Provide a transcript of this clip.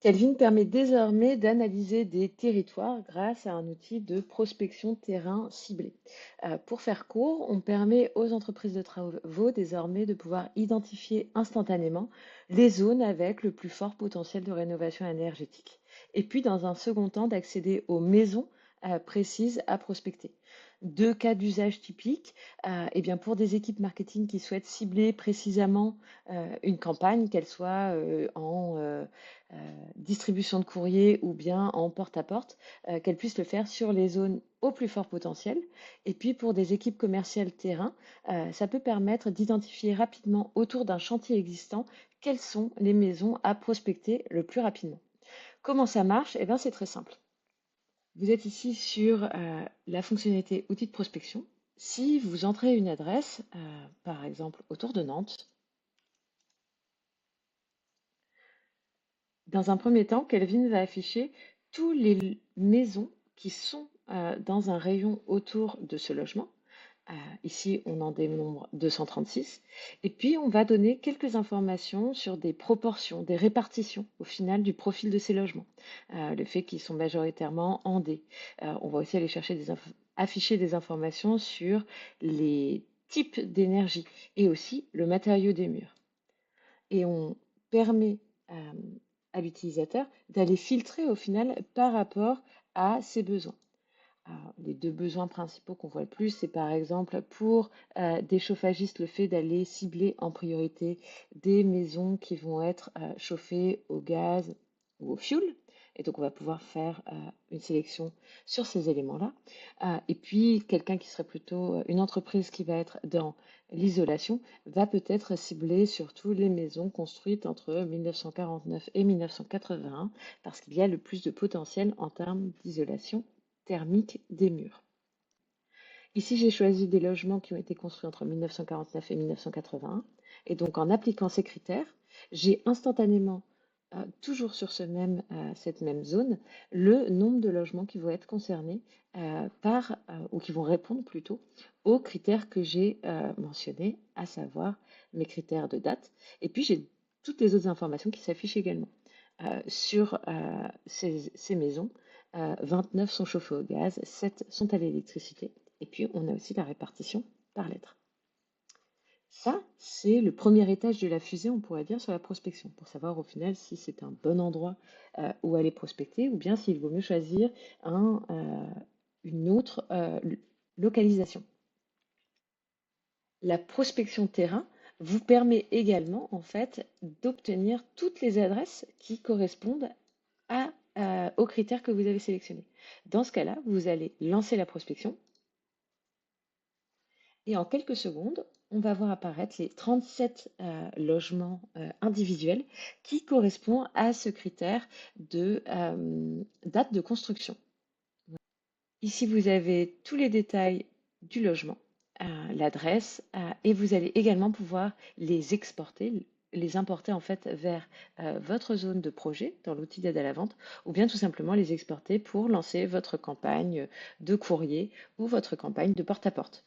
Calvin permet désormais d'analyser des territoires grâce à un outil de prospection terrain ciblé. Pour faire court, on permet aux entreprises de travaux désormais de pouvoir identifier instantanément les zones avec le plus fort potentiel de rénovation énergétique. Et puis, dans un second temps, d'accéder aux maisons précises à prospecter. Deux cas d'usage typiques. Eh bien, pour des équipes marketing qui souhaitent cibler précisément une campagne, qu'elle soit en euh, distribution de courrier ou bien en porte-à-porte, qu'elles puissent le faire sur les zones au plus fort potentiel. Et puis pour des équipes commerciales terrain, ça peut permettre d'identifier rapidement autour d'un chantier existant quelles sont les maisons à prospecter le plus rapidement. Comment ça marche? Eh bien, c'est très simple. Vous êtes ici sur la fonctionnalité outils de prospection. Si vous entrez une adresse, par exemple autour de Nantes, dans un premier temps, Kelvin va afficher toutes les maisons qui sont dans un rayon autour de ce logement. Ici, on en dénombre 236. Et puis, on va donner quelques informations sur des proportions, des répartitions au final du profil de ces logements. Le fait qu'ils sont majoritairement en D. On va aussi aller chercher afficher des informations sur les types d'énergie et aussi le matériau des murs. Et on permet euh, à l'utilisateur d'aller filtrer au final par rapport à ses besoins. Les deux besoins principaux qu'on voit le plus, c'est par exemple pour des chauffagistes le fait d'aller cibler en priorité des maisons qui vont être chauffées au gaz ou au fioul. Et donc on va pouvoir faire une sélection sur ces éléments-là. Et puis quelqu'un qui serait plutôt une entreprise qui va être dans l'isolation va peut-être cibler surtout les maisons construites entre 1949 et 1981 parce qu'il y a le plus de potentiel en termes d'isolation thermique des murs. Ici, j'ai choisi des logements qui ont été construits entre 1949 et 1981. Et donc, en appliquant ces critères, j'ai instantanément, toujours sur cette même zone, le nombre de logements qui vont être concernés ou qui vont répondre plutôt aux critères que j'ai mentionnés, à savoir mes critères de date. Et puis, j'ai toutes les autres informations qui s'affichent également. Sur ces maisons, 29 sont chauffées au gaz, 7 sont à l'électricité. Et puis, on a aussi la répartition par lettre. Ça, c'est le premier étage de la fusée, on pourrait dire, sur la prospection, pour savoir au final si c'est un bon endroit où aller prospecter ou bien s'il vaut mieux choisir une autre localisation. La prospection terrain vous permet également, en fait, d'obtenir toutes les adresses qui correspondent aux critères que vous avez sélectionnés. Dans ce cas-là, vous allez lancer la prospection et en quelques secondes, on va voir apparaître les 37 logements individuels qui correspondent à ce critère de date de construction. Ici, vous avez tous les détails du logement, l'adresse, et vous allez également pouvoir les exporter, les importer en fait vers votre zone de projet dans l'outil d'aide à la vente, ou bien tout simplement les exporter pour lancer votre campagne de courrier ou votre campagne de porte-à-porte.